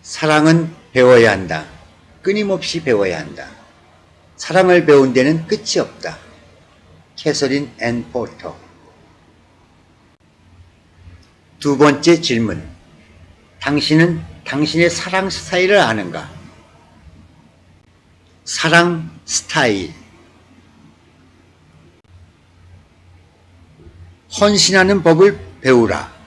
사랑은 배워야 한다. 끊임없이 배워야 한다. 사랑을 배운 데는 끝이 없다. 캐서린 앤 포터. 두 번째 질문. 당신은 당신의 사랑 스타일을 아는가? 사랑 스타일. 헌신하는 법을 배우라.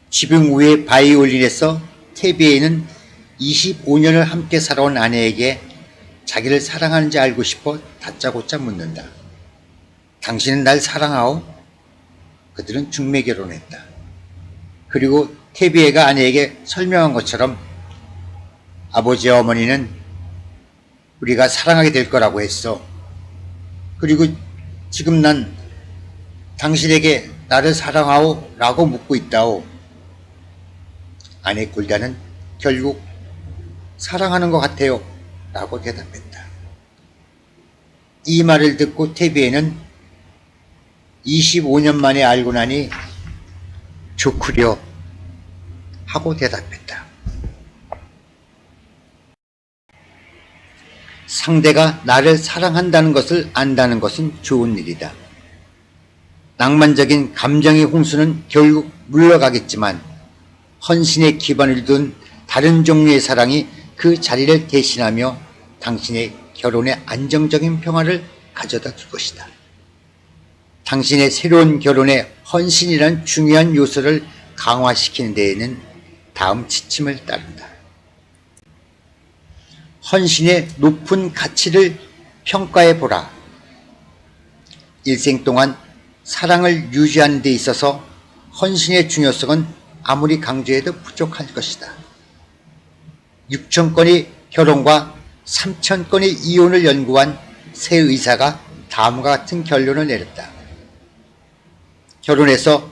지붕 위의 바이올린에서 테비에는 25년을 함께 살아온 아내에게 자기를 사랑하는지 알고 싶어 다짜고짜 묻는다. 당신은 날 사랑하오? 그들은 중매 결혼했다. 그리고 테비에가 아내에게 설명한 것처럼 아버지와 어머니는 우리가 사랑하게 될 거라고 했어. 그리고 지금 난 당신에게 나를 사랑하오? 라고 묻고 있다오. 아내 굴다는 결국 사랑하는 것 같아요. 라고 대답했다. 이 말을 듣고 테비에는 25년 만에 알고 나니 좋구려 하고 대답했다. 상대가 나를 사랑한다는 것을 안다는 것은 좋은 일이다. 낭만적인 감정의 홍수는 결국 물러가겠지만 헌신의 기반을 둔 다른 종류의 사랑이 그 자리를 대신하며 당신의 결혼에 안정적인 평화를 가져다 줄 것이다. 당신의 새로운 결혼에 헌신이란 중요한 요소를 강화시키는 데에는 다음 지침을 따른다. 헌신의 높은 가치를 평가해 보라. 일생 동안 사랑을 유지하는 데 있어서 헌신의 중요성은 아무리 강조해도 부족할 것이다. 6,000건의 결혼과 3,000건의 이혼을 연구한 새 의사가 다음과 같은 결론을 내렸다. 결혼해서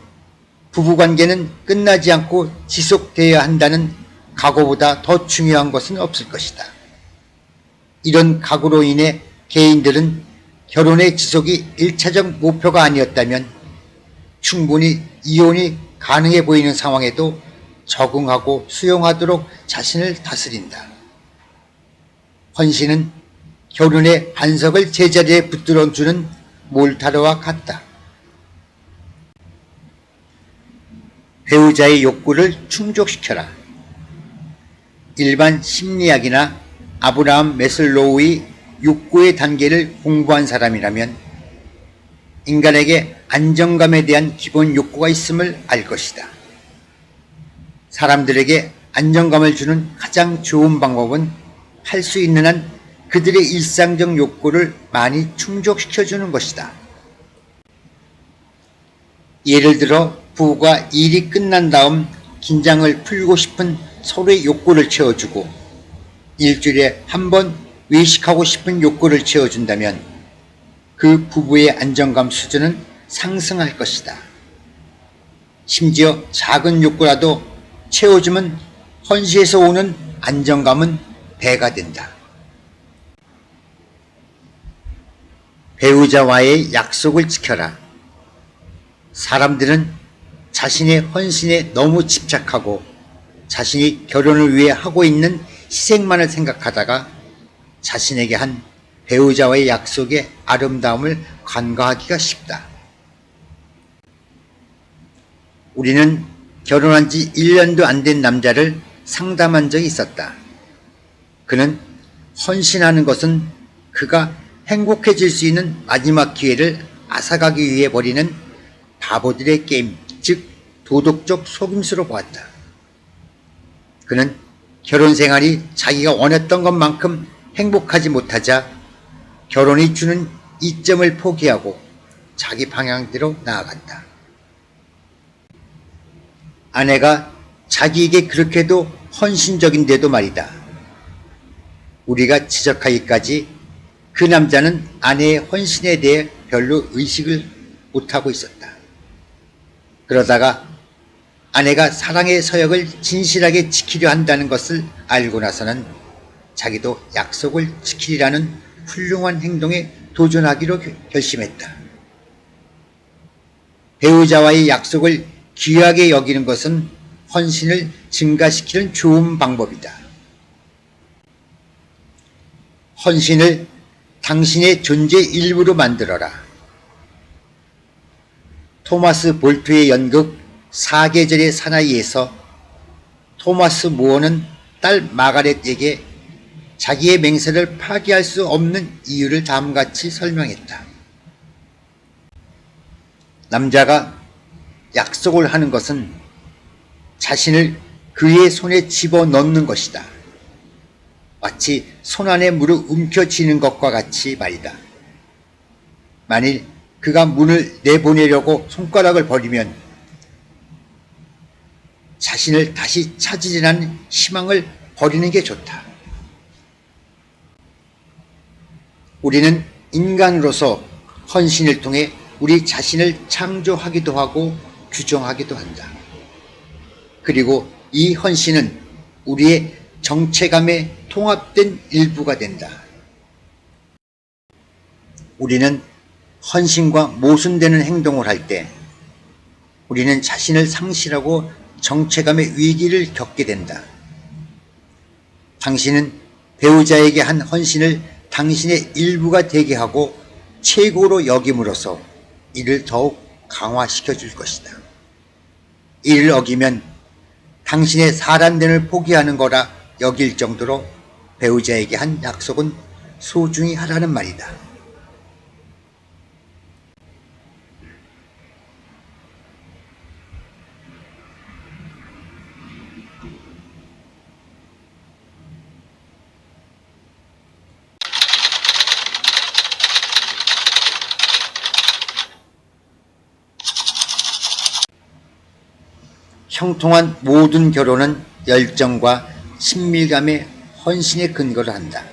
부부관계는 끝나지 않고 지속되어야 한다는 각오보다 더 중요한 것은 없을 것이다. 이런 각오로 인해 개인들은 결혼의 지속이 1차적 목표가 아니었다면 충분히 이혼이 가능해 보이는 상황에도 적응하고 수용하도록 자신을 다스린다. 헌신은 결혼의 반석을 제자리에 붙들어주는 몰타르와 같다. 배우자의 욕구를 충족시켜라. 일반 심리학이나 아브라함 매슬로우의 욕구의 단계를 공부한 사람이라면 인간에게 안정감에 대한 기본 욕구가 있음을 알 것이다. 사람들에게 안정감을 주는 가장 좋은 방법은 할 수 있는 한 그들의 일상적 욕구를 많이 충족시켜주는 것이다. 예를 들어 부부가 일이 끝난 다음 긴장을 풀고 싶은 서로의 욕구를 채워주고 일주일에 한 번 외식하고 싶은 욕구를 채워준다면 그 부부의 안정감 수준은 상승할 것이다. 심지어 작은 욕구라도 채워주면 헌신에서 오는 안정감은 배가 된다. 배우자와의 약속을 지켜라. 사람들은 자신의 헌신에 너무 집착하고 자신이 결혼을 위해 하고 있는 희생만을 생각하다가 자신에게 한 배우자와의 약속의 아름다움을 간과하기가 쉽다. 우리는 결혼한 지 1년도 안 된 남자를 상담한 적이 있었다. 그는 헌신하는 것은 그가 행복해질 수 있는 마지막 기회를 앗아가기 위해 벌이는 바보들의 게임, 즉 도덕적 속임수로 보았다. 그는 결혼 생활이 자기가 원했던 것만큼 행복하지 못하자 결혼이 주는 이점을 포기하고 자기 방향대로 나아간다. 아내가 자기에게 그렇게도 헌신적인데도 말이다. 우리가 지적하기까지 그 남자는 아내의 헌신에 대해 별로 의식을 못하고 있었다. 그러다가 아내가 사랑의 서약을 진실하게 지키려 한다는 것을 알고 나서는 자기도 약속을 지키리라는 훌륭한 행동에 도전하기로 결심했다. 배우자와의 약속을 귀하게 여기는 것은 헌신을 증가시키는 좋은 방법이다. 헌신을 당신의 존재 일부로 만들어라. 토마스 볼트의 연극 사계절의 사나이에서 토마스 모어는 딸 마가렛에게 자기의 맹세를 파기할 수 없는 이유를 다음같이 설명했다. 남자가 약속을 하는 것은 자신을 그의 손에 집어넣는 것이다. 마치 손 안에 물을 움켜쥐는 것과 같이 말이다. 만일 그가 문을 내보내려고 손가락을 버리면 자신을 다시 찾으리라는 희망을 버리는 게 좋다. 우리는 인간으로서 헌신을 통해 우리 자신을 창조하기도 하고 규정하기도 한다. 그리고 이 헌신은 우리의 정체감에 통합된 일부가 된다. 우리는 헌신과 모순되는 행동을 할 때 우리는 자신을 상실하고 정체감의 위기를 겪게 된다. 당신은 배우자에게 한 헌신을 당신의 일부가 되게 하고 최고로 여김으로써 이를 더욱 강화시켜 줄 것이다. 이를 어기면 당신의 사람됨을 포기하는 거라 여길 정도로 배우자에게 한 약속은 소중히 하라는 말이다. 형통한 모든 결혼은 열정과 친밀감의 헌신에 근거를 한다.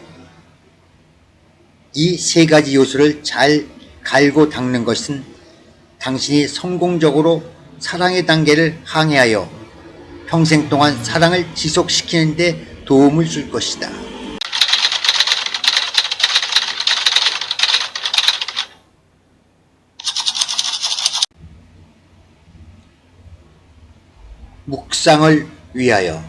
이 세 가지 요소를 잘 갈고 닦는 것은 당신이 성공적으로 사랑의 단계를 항해하여 평생 동안 사랑을 지속시키는 데 도움을 줄 것이다. 묵상을 위하여.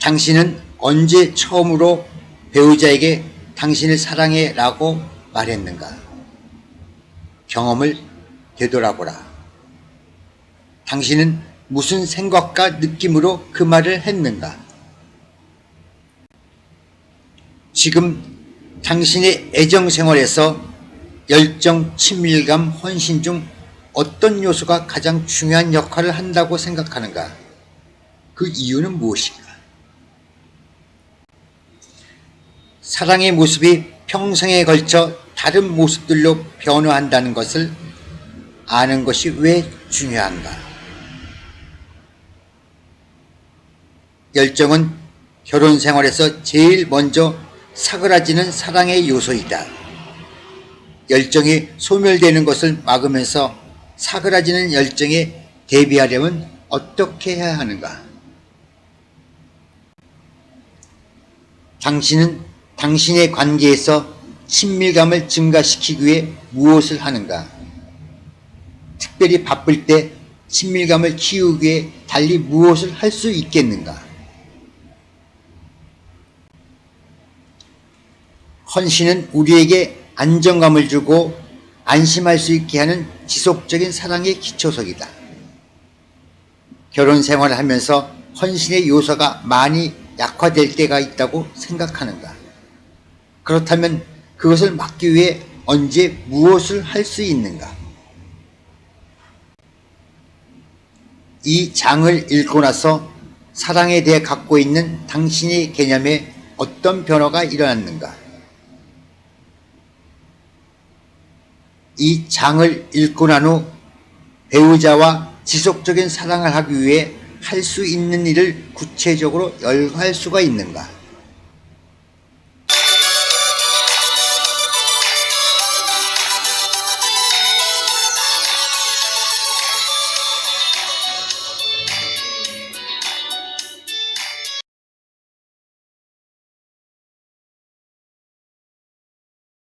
당신은 언제 처음으로 배우자에게 당신을 사랑해 라고 말했는가? 경험을 되돌아보라. 당신은 무슨 생각과 느낌으로 그 말을 했는가? 지금 당신의 애정 생활에서 열정, 친밀감, 헌신 중 어떤 요소가 가장 중요한 역할을 한다고 생각하는가? 그 이유는 무엇인가? 사랑의 모습이 평생에 걸쳐 다른 모습들로 변화한다는 것을 아는 것이 왜 중요한가? 열정은 결혼 생활에서 제일 먼저 사그라지는 사랑의 요소이다. 열정이 소멸되는 것을 막으면서 사그라지는 열정에 대비하려면 어떻게 해야 하는가? 당신은 당신의 관계에서 친밀감을 증가시키기 위해 무엇을 하는가? 특별히 바쁠 때 친밀감을 키우기 위해 달리 무엇을 할 수 있겠는가? 헌신은 우리에게 안정감을 주고 안심할 수 있게 하는 지속적인 사랑의 기초석이다. 결혼 생활을 하면서 헌신의 요소가 많이 약화될 때가 있다고 생각하는가? 그렇다면 그것을 막기 위해 언제 무엇을 할 수 있는가? 이 장을 읽고 나서 사랑에 대해 갖고 있는 당신의 개념에 어떤 변화가 일어났는가? 이 장을 읽고 난 후 배우자와 지속적인 사랑을 하기 위해 할 수 있는 일을 구체적으로 열거할 수가 있는가?